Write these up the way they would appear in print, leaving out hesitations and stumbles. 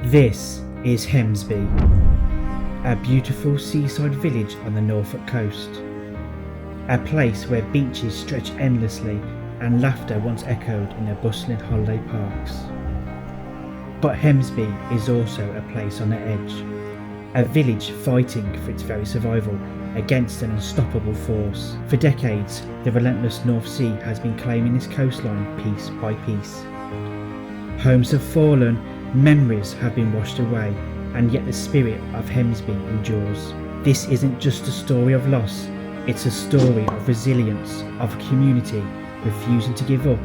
This is Hemsby, a beautiful seaside village on the Norfolk coast. A place where beaches stretch endlessly and laughter once echoed in their bustling holiday parks. But Hemsby is also a place on the edge, a village fighting for its very survival against an unstoppable force. For decades, the relentless North Sea has been claiming its coastline piece by piece. Homes have fallen, memories have been washed away, and yet the spirit of Hemsby endures. This isn't just a story of loss, it's a story of resilience, of a community refusing to give up,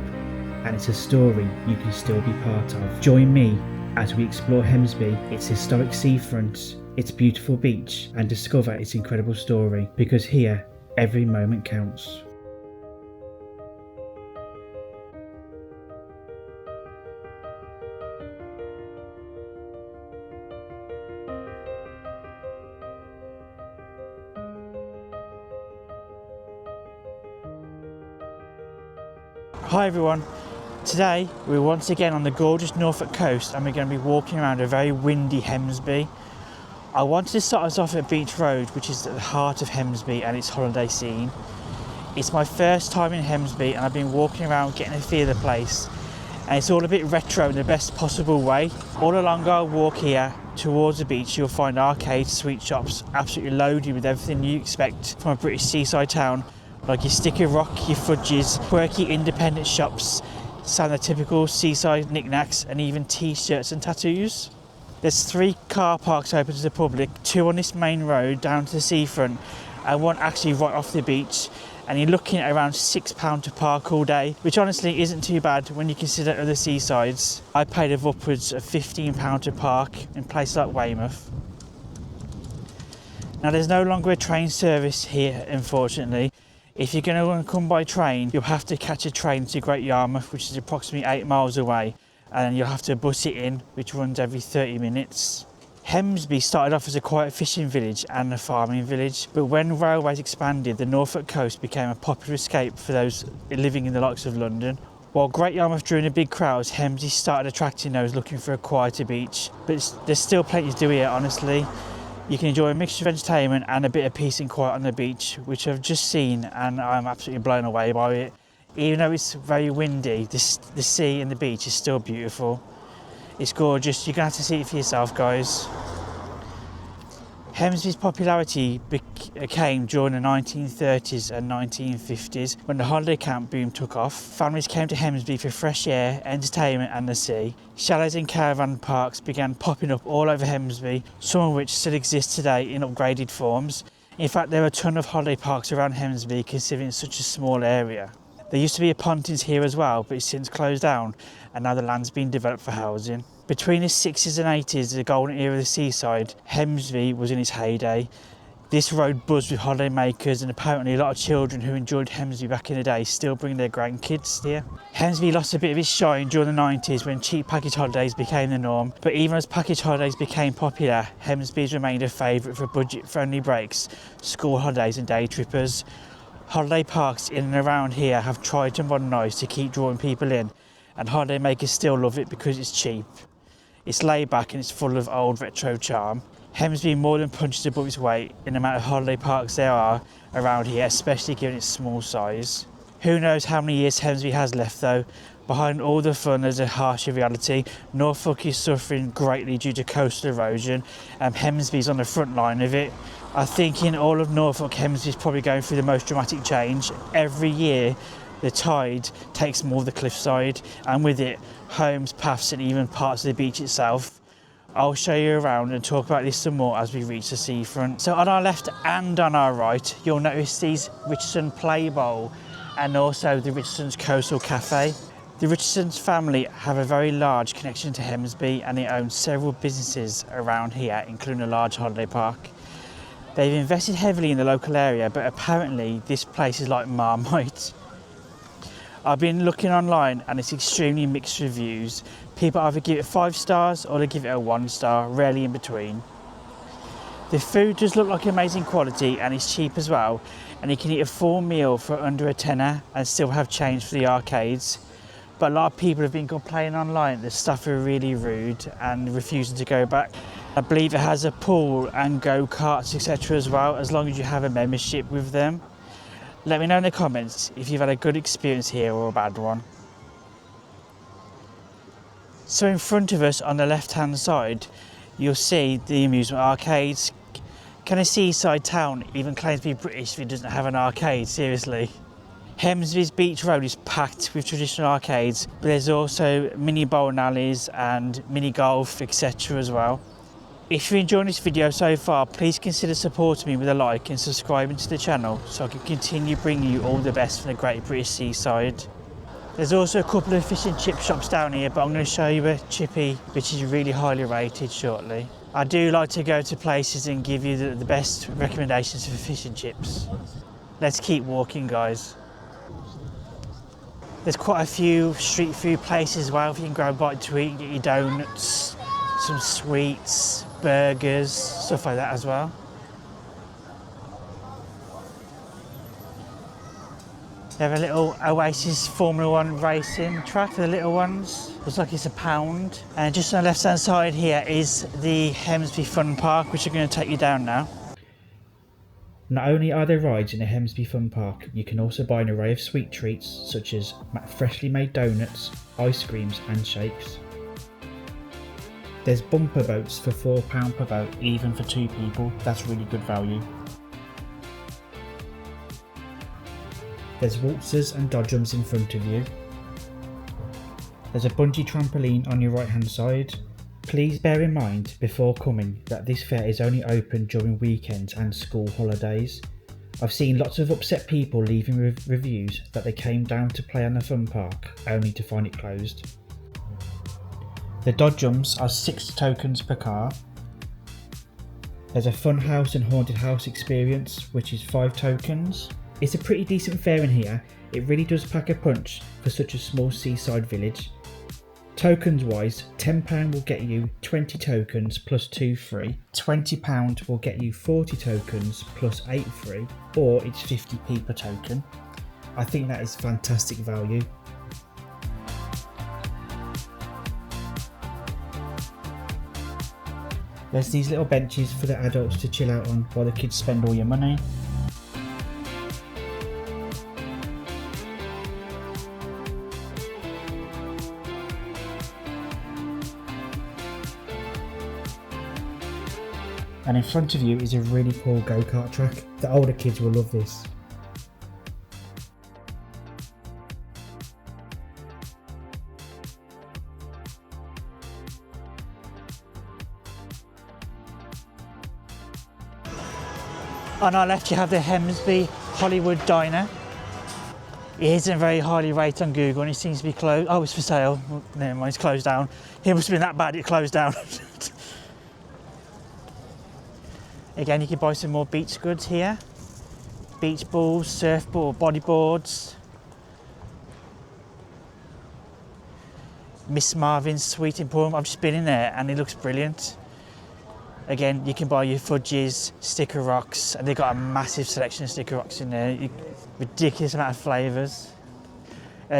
and it's a story you can still be part of. Join me as we explore Hemsby, its historic seafront, its beautiful beach, and discover its incredible story, because here, every moment counts. Hi everyone, today we're once again on the gorgeous Norfolk coast and we're going to be walking around a very windy Hemsby. I wanted to start us off at Beach Road, which is at the heart of Hemsby and its holiday scene. It's my first time in Hemsby and I've been walking around getting a feel of the place, and it's all a bit retro in the best possible way. All along our walk here towards the beach you'll find arcades, sweet shops, absolutely loaded with everything you expect from a British seaside town, like your sticky rock, your fudges, quirky independent shops, some of the typical seaside knickknacks, and even t-shirts and tattoos. There's 3 car parks open to the public, 2 on this main road down to the seafront, and 1 actually right off the beach, and you're looking at around £6 to park all day, which honestly isn't too bad when you consider other seasides. I paid of upwards of £15 to park in places like Weymouth. Now there's no longer a train service here, unfortunately. If you're going to come by train, you'll have to catch a train to Great Yarmouth, which is approximately 8 miles away, and then you'll have to bus it in, which runs every 30 minutes. Hemsby started off as a quiet fishing village and a farming village, but when railways expanded, the Norfolk coast became a popular escape for those living in the likes of London. While Great Yarmouth drew in the big crowds, Hemsby started attracting those looking for a quieter beach, but there's still plenty to do here, honestly. You can enjoy a mixture of entertainment and a bit of peace and quiet on the beach, which I've just seen and I'm absolutely blown away by it. Even though it's very windy, the sea and the beach is still beautiful. It's gorgeous, you're going to have to see it for yourself, guys. Hemsby's popularity came during the 1930s and 1950s when the holiday camp boom took off. Families came to Hemsby for fresh air, entertainment and the sea. Chalets and caravan parks began popping up all over Hemsby, some of which still exist today in upgraded forms. In fact, there are a ton of holiday parks around Hemsby considering it's such a small area. There used to be a Pontins here as well, but it's since closed down and now the land's been developed for housing. Between the 60s and 80s, the golden era of the seaside, Hemsby was in its heyday. This road buzzed with holiday makers, and apparently a lot of children who enjoyed Hemsby back in the day still bring their grandkids here. Hemsby lost a bit of its shine during the 90s when cheap package holidays became the norm, but even as package holidays became popular, Hemsby's remained a favourite for budget-friendly breaks, school holidays and day trippers. Holiday parks in and around here have tried to modernise to keep drawing people in, and holiday makers still love it because it's cheap. It's laid back and it's full of old retro charm. Hemsby more than punches above its weight in the amount of holiday parks there are around here, especially given its small size. Who knows how many years Hemsby has left though. Behind all the fun there's a harsher reality. Norfolk is suffering greatly due to coastal erosion, and Hemsby's on the front line of it. I think in all of Norfolk, Hemsby's probably going through the most dramatic change. Every year the tide takes more of the cliffside, and with it, homes, paths and even parts of the beach itself. I'll show you around and talk about this some more as we reach the seafront. So on our left and on our right, you'll notice these Richardson play bowl and also the Richardson's Coastal Cafe. The Richardson's family have a very large connection to Hemsby and they own several businesses around here, including a large holiday park. They've invested heavily in the local area, but apparently this place is like Marmite. I've been looking online and it's extremely mixed reviews. People either give it 5 stars or they give it a 1 star, rarely in between. The food does look like amazing quality and it's cheap as well, and you can eat a full meal for under a tenner and still have change for the arcades. but a lot of people have been complaining online that staff are really rude and refusing to go back. I believe it has a pool and go-karts, etc. as well, as long as you have a membership with them. Let me know in the comments if you've had a good experience here or a bad one. So in front of us on the left-hand side, you'll see the amusement arcades. Can a seaside town even claim to be British if it doesn't have an arcade? Seriously. Hemsby Beach Road is packed with traditional arcades, but there's also mini bowling alleys and mini golf, etc. as well. If you're enjoying this video so far, please consider supporting me with a like and subscribing to the channel so I can continue bringing you all the best from the Great British Seaside. There's also a couple of fish and chip shops down here, but I'm going to show you a chippy which is really highly rated shortly. I do like to go to places and give you the best recommendations for fish and chips. Let's keep walking, guys. There's quite a few street food places as well. If you can grab a bite to eat, get your donuts, some sweets, burgers, stuff like that as well. They have a little Oasis Formula 1 racing track for the little ones. Looks like it's £1. And just on the left hand side here is the Hemsby Fun Park, which I'm going to take you down now. Not only are there rides in the Hemsby Fun Park, you can also buy an array of sweet treats such as freshly made donuts, ice creams and shakes. There's bumper boats for £4 per boat, even for 2 people. That's really good value. There's waltzers and dodgems in front of you. There's a bungee trampoline on your right hand side. Please bear in mind before coming that this fair is only open during weekends and school holidays. I've seen lots of upset people leaving reviews that they came down to play on the fun park only to find it closed. The dodgems are 6 tokens per car. There's a fun house and haunted house experience which is 5 tokens. It's a pretty decent fair in here. It really does pack a punch for such a small seaside village. Tokens wise, £10 will get you 20 tokens plus 2 free, £20 will get you 40 tokens plus 8 free, or it's 50p per token. I think that is fantastic value. There's these little benches for the adults to chill out on while the kids spend all your money. And in front of you is a really cool go-kart track. The older kids will love this. On our left you have the Hemsby Hollywood Diner. It isn't very highly rated on Google and it seems to be closed. Oh, it's for sale. Well, never mind, it's closed down. It must have been that bad it closed down. Again, you can buy some more beach goods here. Beach balls, surfboard, bodyboards. Miss Marvin's Sweet Emporium. I've just been in there and it looks brilliant. Again, you can buy your fudges, sticker rocks, and they've got a massive selection of sticker rocks in there. Ridiculous amount of flavours.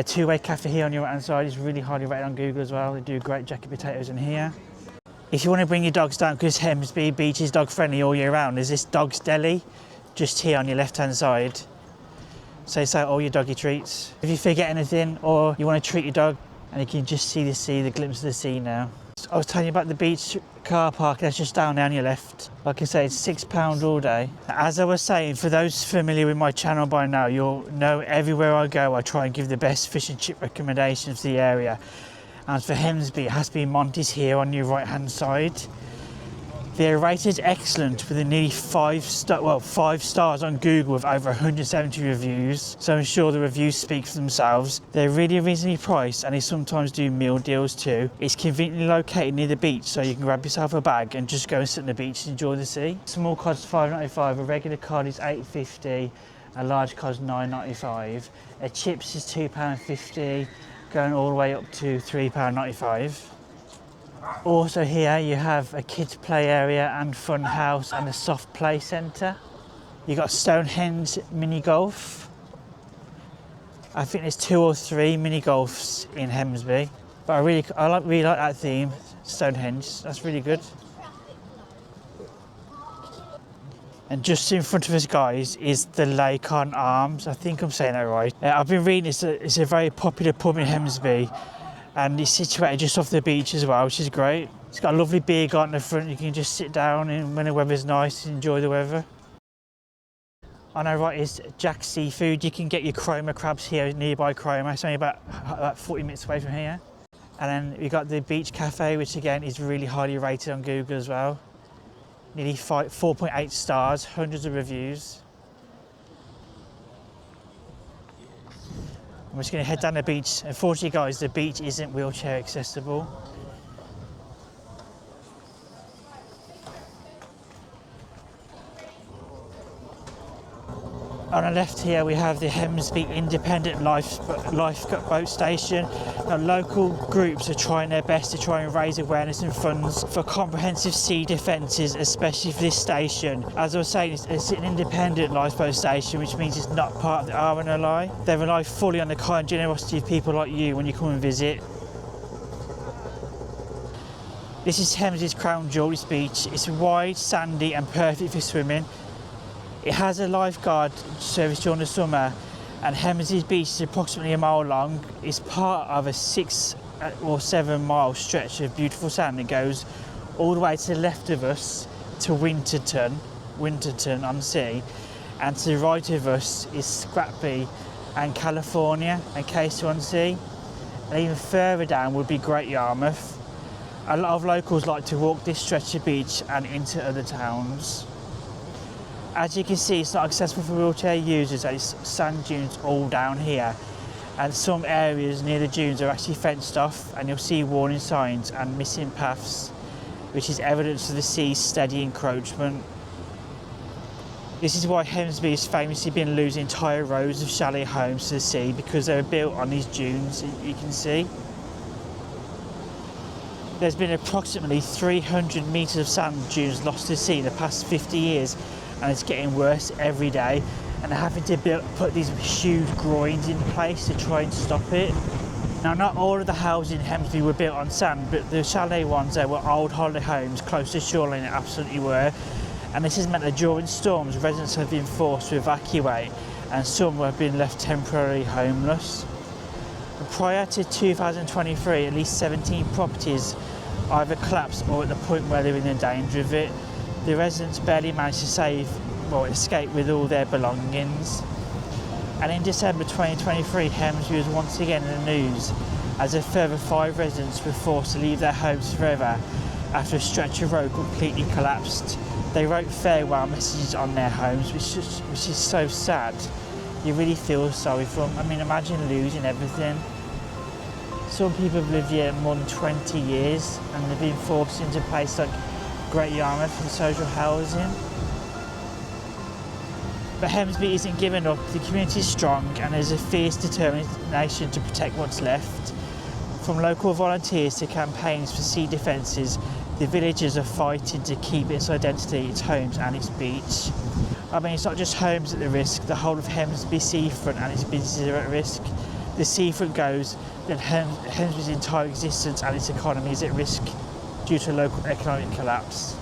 Two-way cafe here on your right hand side is really highly rated on Google as well. They do great jacket potatoes in here. If you want to bring your dogs down, because Hemsby Beach is dog friendly all year round, there's this dog's deli just here on your left hand side. So it's like all your doggy treats. If you forget anything or you want to treat your dog, and you can just see the sea, the glimpse of the sea now. I was telling you about the beach car park, that's just down there on your left. Like I say, it's £6 all day. As I was saying, for those familiar with my channel by now, you'll know everywhere I go I try and give the best fish and chip recommendations for the area. And for Hemsby, it has to be Monty's here on your right hand side. They're rated excellent with a nearly 5 stars on Google with over 170 reviews. So I'm sure the reviews speak for themselves. They're really reasonably priced and they sometimes do meal deals too. It's conveniently located near the beach so you can grab yourself a bag and just go and sit on the beach and enjoy the sea. Small cod's £5.95, a regular cod is £8.50, a large cod's £9.95. A chips is £2.50, going all the way up to £3.95. Also here you have a kids play area and fun house and a soft play centre. You've got Stonehenge mini golf. I think there's 2 or 3 mini golfs in Hemsby, but I really like that theme, Stonehenge. That's really good. And just in front of us, guys, is the Lake on Arms. I think I'm saying that right. I've been reading it's a very popular pub in Hemsby, and it's situated just off the beach as well, which is great. It's got a lovely beer garden in the front. You can just sit down and when the weather's nice, enjoy the weather. On our right is Jack's Seafood. You can get your chroma crabs here, nearby Chroma. It's only about 40 minutes away from here. And then we've got the Beach Cafe, which again is really highly rated on Google as well. Nearly 4.8 stars, hundreds of reviews. I'm just going to head down the beach. Unfortunately, guys, the beach isn't wheelchair accessible. On the left here we have the Hemsby Independent Lifeboat Station. Now, local groups are trying their best to try and raise awareness and funds for comprehensive sea defences, especially for this station. As I was saying, it's an independent lifeboat station, which means it's not part of the RNLI. They rely fully on the kind generosity of people like you when you come and visit. This is Hemsby's crown jewel, this beach. It's wide, sandy and perfect for swimming. It has a lifeguard service during the summer, and Hemsby Beach is approximately a mile long. It's part of a 6 or 7 mile stretch of beautiful sand that goes all the way to the left of us to Winterton on sea, and to the right of us is Scrapby and California and Case-on-Sea, and even further down would be Great Yarmouth. A lot of locals like to walk this stretch of beach and into other towns. As you can see, it's not accessible for wheelchair users. There's sand dunes all down here, and some areas near the dunes are actually fenced off, and you'll see warning signs and missing paths, which is evidence of the sea's steady encroachment. This is why Hemsby has famously been losing entire rows of chalet homes to the sea, because they were built on these dunes, you can see. There's been approximately 300 metres of sand dunes lost to the sea in the past 50 years, and it's getting worse every day, and they're having to put these huge groins in place to try and stop it. Now, not all of the houses in Hemsby were built on sand, but the chalet ones there were old holiday homes close to shoreline, that absolutely were, and this has meant that during storms residents have been forced to evacuate, and some have been left temporarily homeless. And prior to 2023, at least 17 properties either collapsed or at the point where they're in danger of it. The residents barely managed to escape with all their belongings. And in December 2023, Hemsby was once again in the news as a further 5 residents were forced to leave their homes forever after a stretch of road completely collapsed. They wrote farewell messages on their homes, which is so sad. You really feel sorry for them. I mean, imagine losing everything. Some people have lived here more than 20 years, and they've been forced into places like Great Yarmouth and social housing. But Hemsby isn't giving up. The community is strong, and there's a fierce determination to protect what's left. From local volunteers to campaigns for sea defences, the villagers are fighting to keep its identity, its homes and its beach. I mean, it's not just homes at the risk, the whole of Hemsby seafront and its businesses are at risk. The seafront goes, then Hemsby's entire existence and its economy is at risk due to local economic collapse.